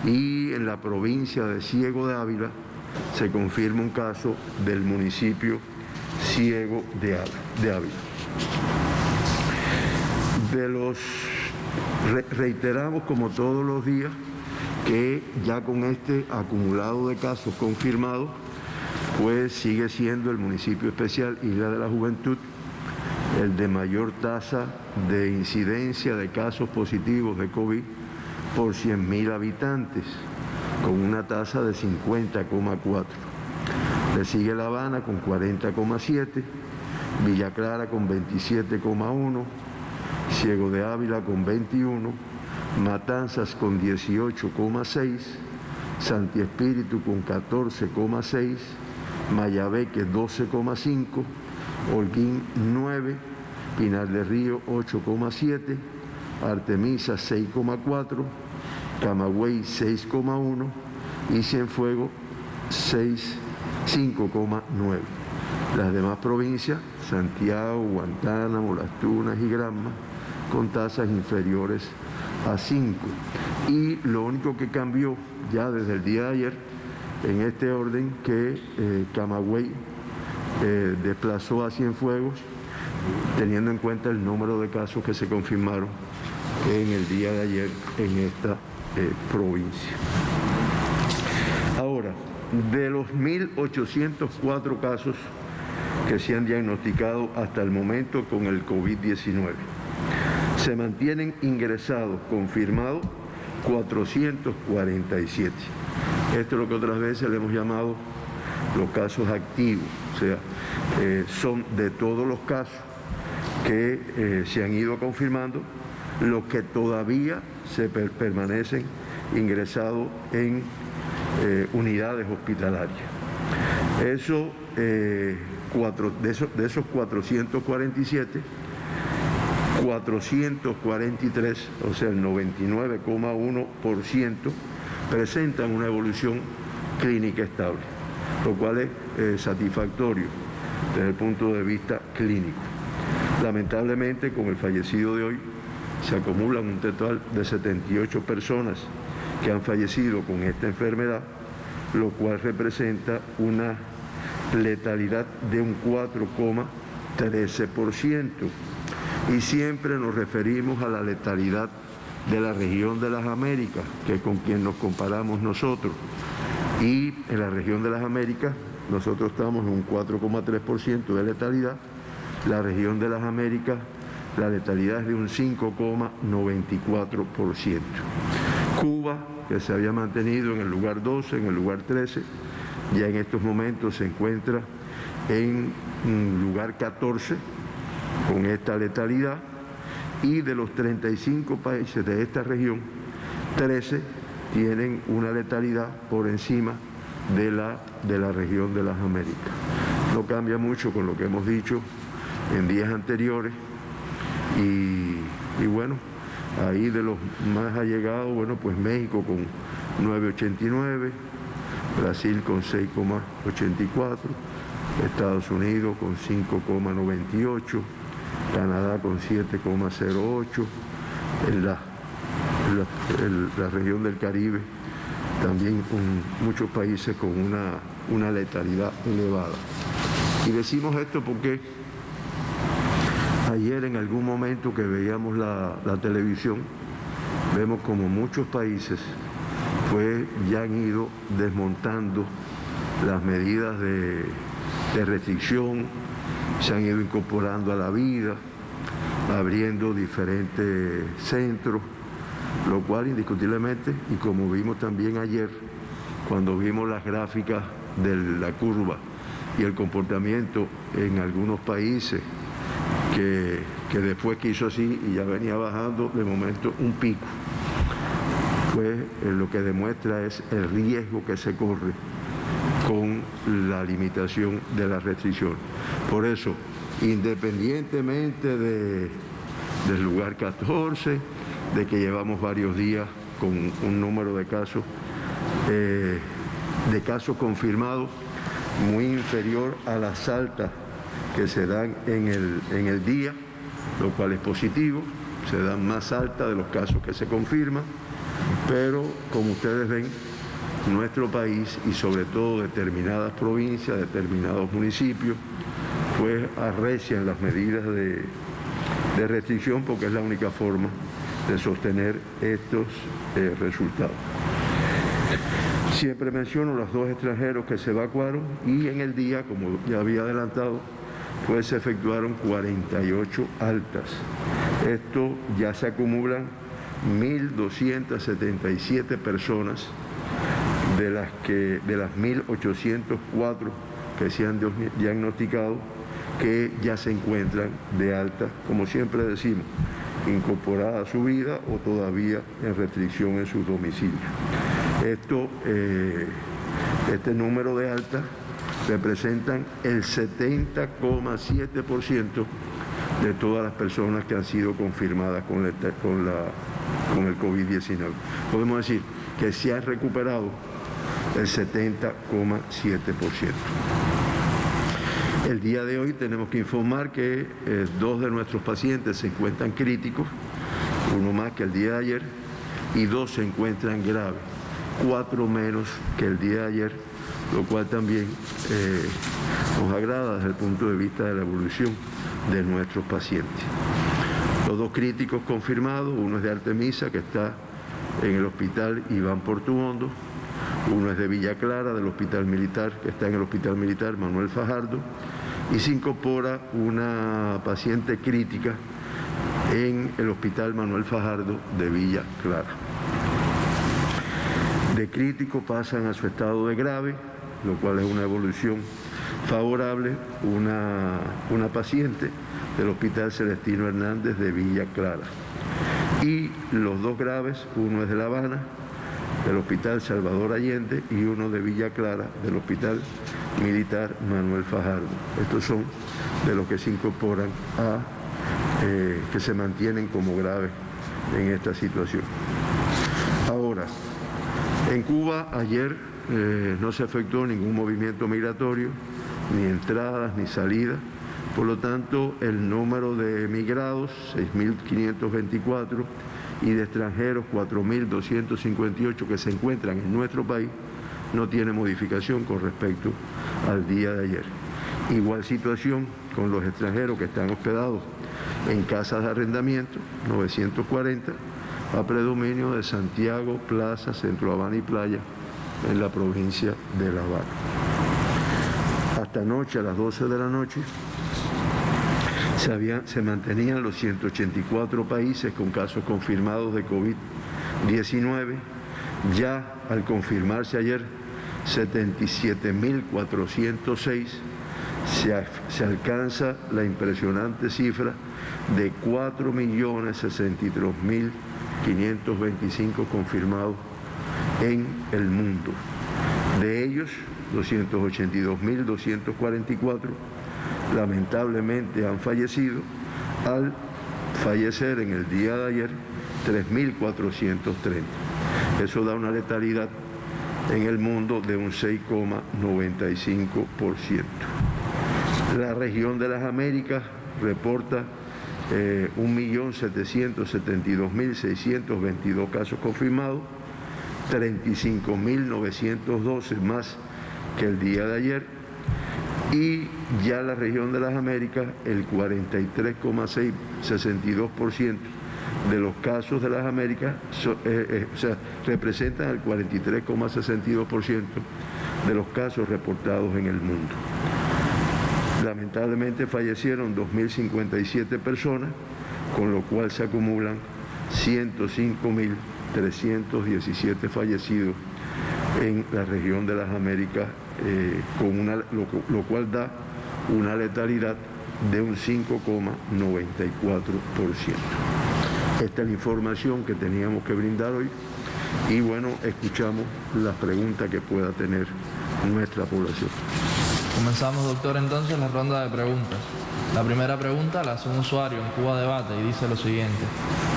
y en la provincia de Ciego de Ávila se confirma un caso del municipio Ciego de Ávila. Reiteramos como todos los días que ya con este acumulado de casos confirmados, pues sigue siendo el municipio especial Isla de la Juventud el de mayor tasa de incidencia de casos positivos de COVID por 100.000 habitantes, con una tasa de 50,4. Le sigue La Habana con 40,7, Villa Clara con 27,1, Ciego de Ávila con 21, Matanzas con 18,6, Santi Espíritu con 14,6, Mayabeque 12,5, Holguín 9, Pinar del Río 8,7, Artemisa 6,4, Camagüey 6,1 y Cienfuegos 5,9. Las demás provincias, Santiago, Guantánamo, Las Tunas y Granma, con tasas inferiores a 5. Y lo único que cambió ya desde el día de ayer, en este orden, que Camagüey desplazó a Cienfuegos, teniendo en cuenta el número de casos que se confirmaron en el día de ayer en esta provincia. Ahora, de los 1.804 casos que se han diagnosticado hasta el momento con el COVID-19, se mantienen ingresados, confirmados, 447. Esto es lo que otras veces le hemos llamado los casos activos, o sea, son de todos los casos que se han ido confirmando, los que todavía se permanecen ingresados en unidades hospitalarias. Eso, de esos 447, 443, o sea, el 99,1%, presentan una evolución clínica estable, lo cual es satisfactorio desde el punto de vista clínico. Lamentablemente, con el fallecido de hoy, se acumulan un total de 78 personas que han fallecido con esta enfermedad, lo cual representa una letalidad de un 4,13%. Y siempre nos referimos a la letalidad de la región de las Américas, que es con quien nos comparamos nosotros. Y en la región de las Américas, nosotros estamos en un 4,3% de letalidad. La región de las Américas, la letalidad es de un 5,94%. Cuba, que se había mantenido en el lugar 12, en el lugar 13, ya en estos momentos se encuentra en lugar 14 con esta letalidad, y de los 35 países de esta región, 13 tienen una letalidad por encima de la región de las Américas. No cambia mucho con lo que hemos dicho en días anteriores, y bueno, ahí de los más allegados, bueno, pues México con 9,89, Brasil con 6,84, Estados Unidos con 5,98, Canadá con 7,08, en la región del Caribe también muchos países con una letalidad elevada. Y decimos esto porque ayer en algún momento que veíamos la televisión, vemos como muchos países ya han ido desmontando las medidas de restricción, se han ido incorporando a la vida, abriendo diferentes centros, lo cual indiscutiblemente, y como vimos también ayer, cuando vimos las gráficas de la curva y el comportamiento en algunos países, que después que hizo así y ya venía bajando, de momento un pico, pues lo que demuestra es el riesgo que se corre con la limitación de la restricción. Por eso, independientemente del lugar 14, de que llevamos varios días con un número de casos confirmados muy inferior a las altas que se dan en el día, lo cual es positivo, se dan más altas de los casos que se confirman, pero como ustedes ven, nuestro país y sobre todo determinadas provincias, determinados municipios, pues arrecian las medidas de restricción porque es la única forma de sostener estos resultados. Siempre menciono los 2 extranjeros que se evacuaron y en el día, como ya había adelantado, pues se efectuaron 48 altas. Esto ya se acumulan 1.277 personas de las 1.804 que se han diagnosticado que ya se encuentran de alta, como siempre decimos, incorporada a su vida o todavía en restricción en sus domicilios. Este número de altas representan el 70,7% de todas las personas que han sido confirmadas con el COVID-19. Podemos decir que se ha recuperado el 70,7%. El día de hoy tenemos que informar que 2 de nuestros pacientes se encuentran críticos, uno más que el día de ayer, y 2 se encuentran graves, 4 menos que el día de ayer, lo cual también nos agrada desde el punto de vista de la evolución de nuestros pacientes. Los 2 críticos confirmados, uno es de Artemisa, que está en el hospital Iván Portuondo, uno es de Villa Clara, del Hospital Militar, que está en el Hospital Militar Manuel Fajardo, y se incorpora una paciente crítica en el Hospital Manuel Fajardo de Villa Clara. De crítico pasan a su estado de grave, lo cual es una evolución favorable, una paciente del Hospital Celestino Hernández de Villa Clara. Y los 2 graves, uno es de La Habana, del Hospital Salvador Allende, y uno de Villa Clara, del Hospital Militar Manuel Fajardo. Estos son de los que se incorporan que se mantienen como graves en esta situación. Ahora, en Cuba ayer no se efectuó ningún movimiento migratorio, ni entradas ni salidas, por lo tanto el número de emigrados, 6.524, y de extranjeros, 4.258 que se encuentran en nuestro país, no tiene modificación con respecto al día de ayer. Igual situación con los extranjeros que están hospedados en casas de arrendamiento, 940, a predominio de Santiago, Plaza, Centro Habana y Playa, en la provincia de La Habana. Hasta anoche, a las 12 de la noche, se mantenían los 184 países con casos confirmados de COVID-19. Ya al confirmarse ayer 77.406, se alcanza la impresionante cifra de 4.063.525 confirmados en el mundo. De ellos, 282.244 lamentablemente han fallecido, al fallecer en el día de ayer 3.430. Eso da una letalidad en el mundo de un 6,95%. La región de las Américas reporta 1.772.622 casos confirmados, 35.912 más que el día de ayer, y ya la región de las Américas, el 43,62% de los casos de las Américas representan el 43,62% de los casos reportados en el mundo. Lamentablemente fallecieron 2.057 personas, con lo cual se acumulan 105.317 fallecidos en la región de las Américas, lo cual da una letalidad de un 5,94%. Esta es la información que teníamos que brindar hoy y bueno, escuchamos las preguntas que pueda tener nuestra población. Comenzamos, doctor, entonces la ronda de preguntas. La primera pregunta la hace un usuario en Cuba Debate y dice lo siguiente: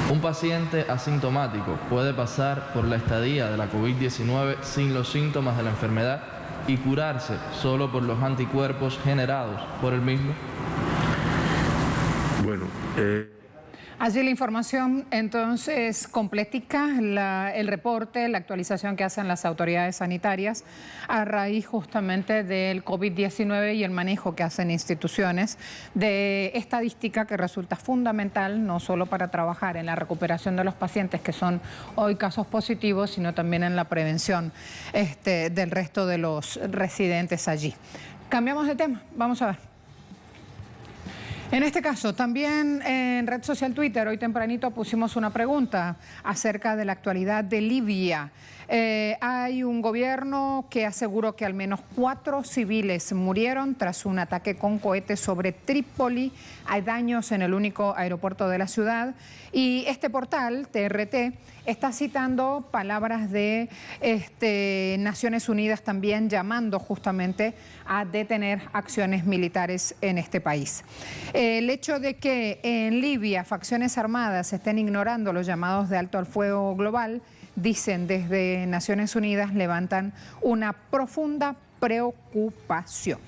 ¿un paciente asintomático puede pasar por la estadía de la COVID-19 sin los síntomas de la enfermedad y curarse solo por los anticuerpos generados por el mismo? Bueno, allí la información entonces completica, el reporte, la actualización que hacen las autoridades sanitarias a raíz justamente del COVID-19 y el manejo que hacen instituciones de estadística que resulta fundamental no solo para trabajar en la recuperación de los pacientes que son hoy casos positivos, sino también en la prevención del resto de los residentes allí. Cambiamos de tema, vamos a ver. En este caso, también en red social Twitter, hoy tempranito pusimos una pregunta acerca de la actualidad de Libia. Hay un gobierno que aseguró que al menos 4 civiles murieron tras un ataque con cohetes sobre Trípoli. Hay daños en el único aeropuerto de la ciudad. Y este portal, TRT, está citando palabras de Naciones Unidas también llamando justamente a detener acciones militares en este país. El hecho de que en Libia facciones armadas estén ignorando los llamados de alto al fuego global, dicen desde Naciones Unidas, levantan una profunda preocupación.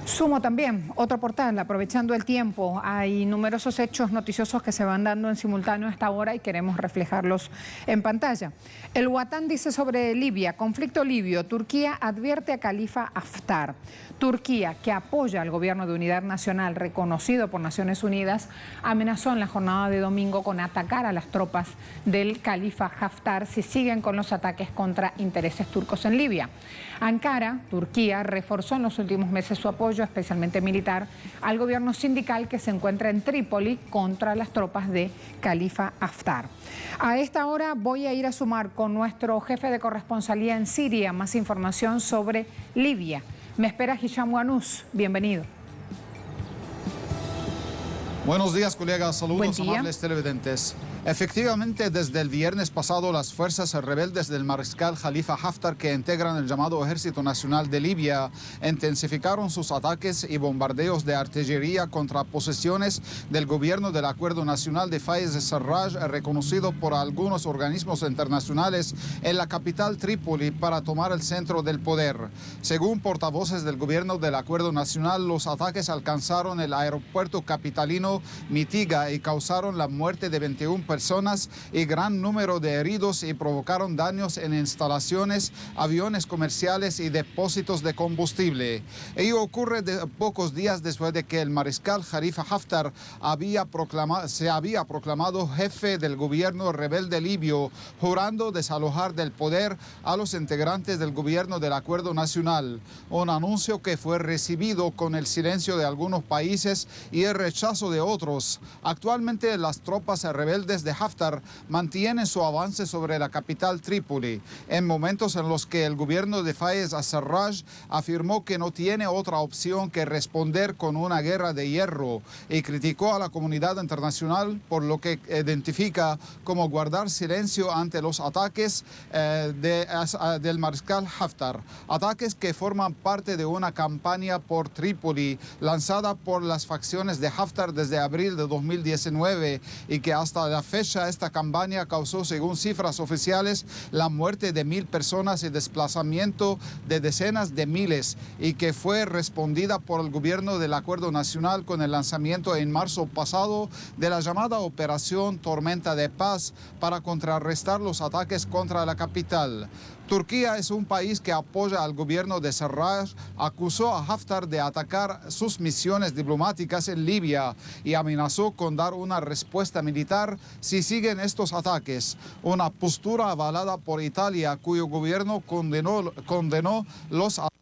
Sumo también otro portal, aprovechando el tiempo, hay numerosos hechos noticiosos que se van dando en simultáneo a esta hora y queremos reflejarlos en pantalla. El Watan dice sobre Libia, conflicto libio, Turquía advierte a Khalifa Haftar. Turquía, que apoya al gobierno de unidad nacional reconocido por Naciones Unidas, amenazó en la jornada de domingo con atacar a las tropas del Khalifa Haftar si siguen con los ataques contra intereses turcos en Libia. Ankara, Turquía, reforzó en los últimos meses su apoyo, especialmente militar, al gobierno sindical que se encuentra en Trípoli contra las tropas de Khalifa Haftar. A esta hora voy a ir a sumar con nuestro jefe de corresponsalía en Siria más información sobre Libia. Me espera Hisham Wanous. Bienvenido. Buenos días, colegas. Saludos, amables televidentes. Efectivamente, desde el viernes pasado, las fuerzas rebeldes del mariscal Khalifa Haftar, que integran el llamado Ejército Nacional de Libia, intensificaron sus ataques y bombardeos de artillería contra posiciones del gobierno del Acuerdo Nacional de Fayez Sarraj, reconocido por algunos organismos internacionales en la capital Trípoli, para tomar el centro del poder. Según portavoces del gobierno del Acuerdo Nacional, los ataques alcanzaron el aeropuerto capitalino Mitiga y causaron la muerte de 21 personas y gran número de heridos y provocaron daños en instalaciones, aviones comerciales y depósitos de combustible. Ello ocurre pocos días después de que el mariscal Khalifa Haftar se había proclamado jefe del gobierno rebelde libio, jurando desalojar del poder a los integrantes del gobierno del Acuerdo Nacional. Un anuncio que fue recibido con el silencio de algunos países y el rechazo de otros. Actualmente las tropas rebeldes de Haftar mantienen su avance sobre la capital Trípoli, en momentos en los que el gobierno de Fayez al-Sarraj afirmó que no tiene otra opción que responder con una guerra de hierro y criticó a la comunidad internacional por lo que identifica como guardar silencio ante los ataques del mariscal Haftar. Ataques que forman parte de una campaña por Trípoli lanzada por las facciones de Haftar desde abril de 2019 y que hasta la fecha fecha, esta campaña causó, según cifras oficiales, la muerte de 1.000 personas y desplazamiento de decenas de miles, y que fue respondida por el gobierno del Acuerdo Nacional con el lanzamiento en marzo pasado de la llamada Operación Tormenta de Paz para contrarrestar los ataques contra la capital. Turquía es un país que apoya al gobierno de Sarraj, acusó a Haftar de atacar sus misiones diplomáticas en Libia y amenazó con dar una respuesta militar si siguen estos ataques. Una postura avalada por Italia, cuyo gobierno condenó los ataques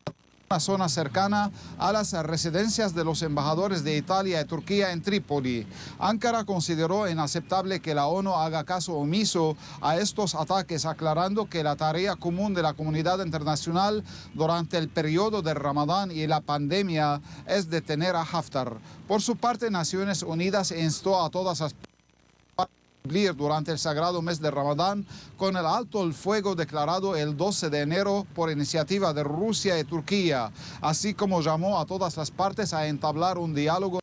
en una zona cercana a las residencias de los embajadores de Italia y Turquía en Trípoli. Ankara consideró inaceptable que la ONU haga caso omiso a estos ataques, aclarando que la tarea común de la comunidad internacional durante el periodo del Ramadán y la pandemia es detener a Haftar. Por su parte, Naciones Unidas instó a todas las durante el sagrado mes de Ramadán con el alto el fuego declarado el 12 de enero por iniciativa de Rusia y Turquía, así como llamó a todas las partes a entablar un diálogo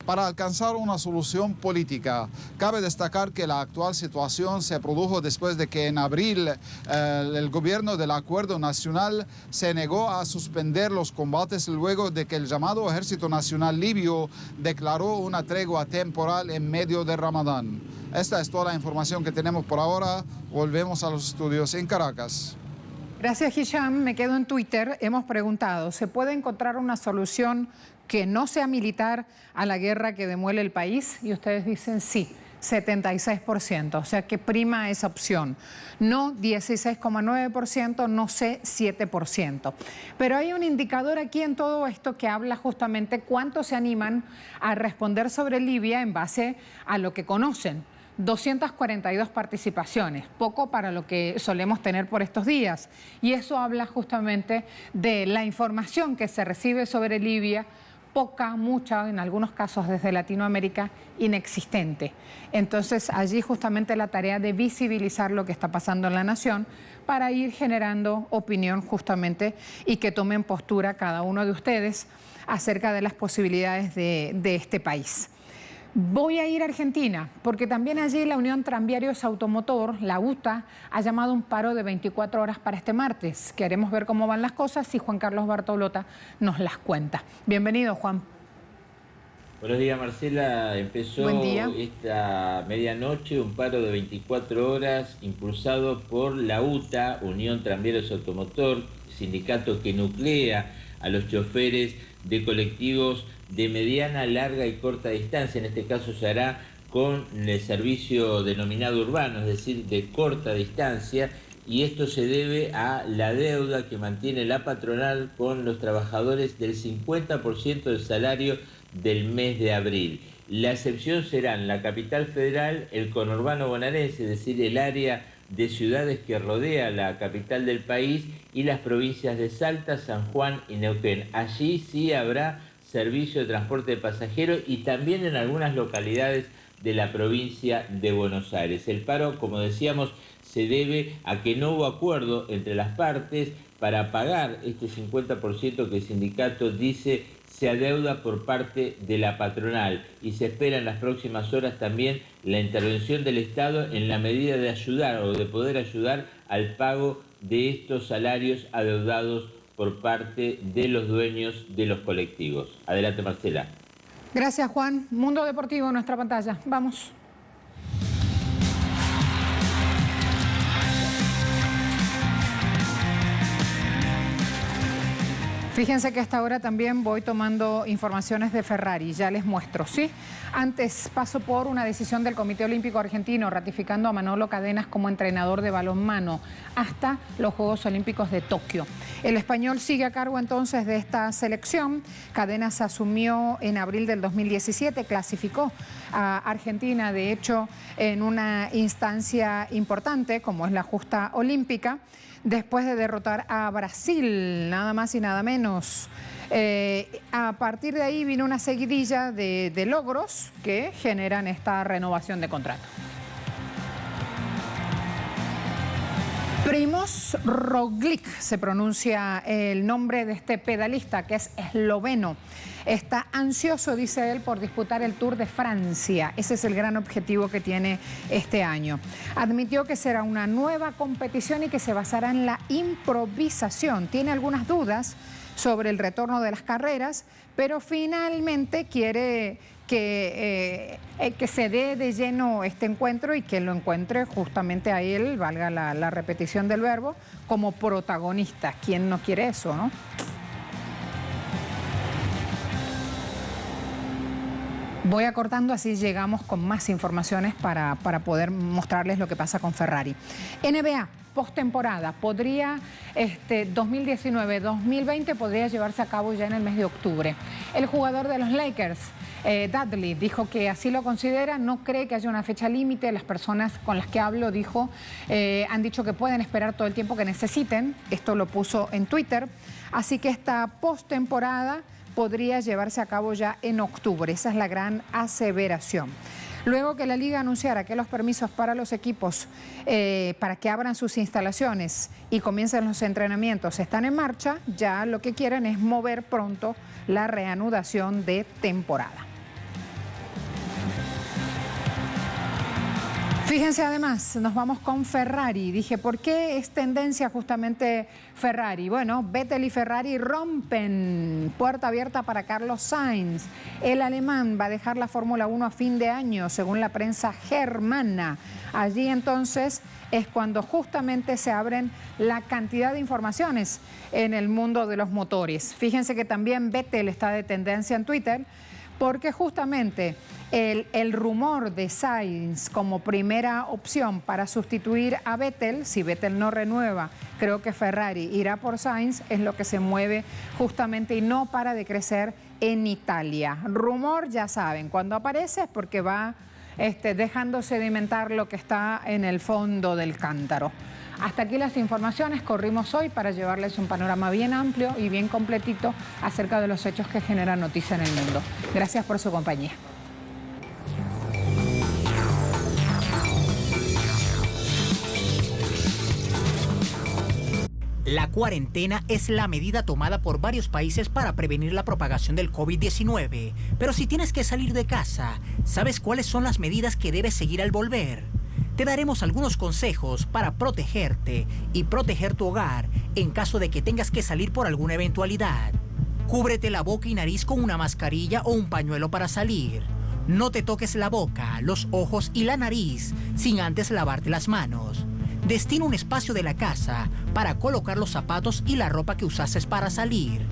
para alcanzar una solución política. Cabe destacar que la actual situación se produjo después de que en abril el gobierno del Acuerdo Nacional se negó a suspender los combates luego de que el llamado Ejército Nacional Libio declaró una tregua temporal en medio de Ramadán. Esta es toda la información que tenemos por ahora. Volvemos a los estudios en Caracas. Gracias, Hisham. Me quedo en Twitter. Hemos preguntado, ¿se puede encontrar una solución que no sea militar a la guerra que demuele el país? Y ustedes dicen sí, 76%, o sea que prima esa opción. No, 16,9%, no sé, 7%. Pero hay un indicador aquí en todo esto que habla justamente cuántos se animan a responder sobre Libia en base a lo que conocen. 242 participaciones, poco para lo que solemos tener por estos días. Y eso habla justamente de la información que se recibe sobre Libia, poca, mucha, en algunos casos desde Latinoamérica, inexistente. Entonces, allí justamente la tarea de visibilizar lo que está pasando en la nación para ir generando opinión justamente y que tomen postura cada uno de ustedes acerca de las posibilidades de este país. Voy a ir a Argentina, porque también allí la Unión Tranviarios Automotor, la UTA, ha llamado un paro de 24 horas para este martes. Queremos ver cómo van las cosas y Juan Carlos Bartolota nos las cuenta. Bienvenido, Juan. Buenos días, Marcela. Empezó esta medianoche un paro de 24 horas impulsado por la UTA, Unión Tranviarios Automotor, sindicato que nuclea a los choferes de colectivos de mediana, larga y corta distancia. En este caso se hará con el servicio denominado urbano, es decir, de corta distancia, y esto se debe a la deuda que mantiene la patronal con los trabajadores del 50% del salario del mes de abril. La excepción serán la capital federal, el conurbano bonaerense, es decir, el área de ciudades que rodea la capital del país, y las provincias de Salta, San Juan y Neuquén. Allí sí habrá servicio de transporte de pasajeros y también en algunas localidades de la provincia de Buenos Aires. El paro, como decíamos, se debe a que no hubo acuerdo entre las partes para pagar este 50% que el sindicato dice se adeuda por parte de la patronal, y se espera en las próximas horas también la intervención del Estado en la medida de ayudar o de poder ayudar al pago de estos salarios adeudados por parte de los dueños de los colectivos. Adelante, Marcela. Gracias, Juan. Mundo Deportivo en nuestra pantalla. Vamos. Fíjense que a esta hora también voy tomando informaciones de Ferrari, ya les muestro, ¿sí? Antes paso por una decisión del Comité Olímpico Argentino ratificando a Manolo Cadenas como entrenador de balonmano hasta los Juegos Olímpicos de Tokio. El español sigue a cargo entonces de esta selección. Cadenas asumió en abril del 2017, clasificó a Argentina, de hecho, en una instancia importante como es la justa olímpica, después de derrotar a Brasil, nada más y nada menos. A partir de ahí vino una seguidilla de logros que generan esta renovación de contrato. Primož Roglič se pronuncia el nombre de este pedalista que es esloveno. Está ansioso, dice él, por disputar el Tour de Francia. Ese es el gran objetivo que tiene este año. Admitió que será una nueva competición y que se basará en la improvisación. Tiene algunas dudas sobre el retorno de las carreras, pero finalmente quiere que se dé de lleno este encuentro y que lo encuentre justamente a él, valga la repetición del verbo, como protagonista. ¿Quién no quiere eso, no? Voy acortando, así llegamos con más informaciones para poder mostrarles lo que pasa con Ferrari. NBA, postemporada, podría 2019-2020 podría llevarse a cabo ya en el mes de octubre. El jugador de los Lakers, Dudley, dijo que así lo considera, no cree que haya una fecha límite. Las personas con las que hablo, dijo, han dicho que pueden esperar todo el tiempo que necesiten. Esto lo puso en Twitter. Así que esta postemporada podría llevarse a cabo ya en octubre. Esa es la gran aseveración. Luego que la Liga anunciara que los permisos para los equipos para que abran sus instalaciones y comiencen los entrenamientos están en marcha, ya lo que quieren es mover pronto la reanudación de temporada. Fíjense además, nos vamos con Ferrari. Dije, ¿por qué es tendencia justamente Ferrari? Bueno, Vettel y Ferrari rompen, puerta abierta para Carlos Sainz. El alemán va a dejar la Fórmula 1 a fin de año, según la prensa germana. Allí entonces es cuando justamente se abren la cantidad de informaciones en el mundo de los motores. Fíjense que también Vettel está de tendencia en Twitter, porque justamente el rumor de Sainz como primera opción para sustituir a Vettel, si Vettel no renueva, creo que Ferrari irá por Sainz, es lo que se mueve justamente y no para de crecer en Italia. Rumor, ya saben, cuando aparece es porque va dejando sedimentar lo que está en el fondo del cántaro. Hasta aquí las informaciones, corrimos hoy para llevarles un panorama bien amplio y bien completito acerca de los hechos que generan noticia en el mundo. Gracias por su compañía. La cuarentena es la medida tomada por varios países para prevenir la propagación del COVID-19. Pero si tienes que salir de casa, ¿sabes cuáles son las medidas que debes seguir al volver? Te daremos algunos consejos para protegerte y proteger tu hogar en caso de que tengas que salir por alguna eventualidad. Cúbrete la boca y nariz con una mascarilla o un pañuelo para salir. No te toques la boca, los ojos y la nariz sin antes lavarte las manos. Destina un espacio de la casa para colocar los zapatos y la ropa que usases para salir.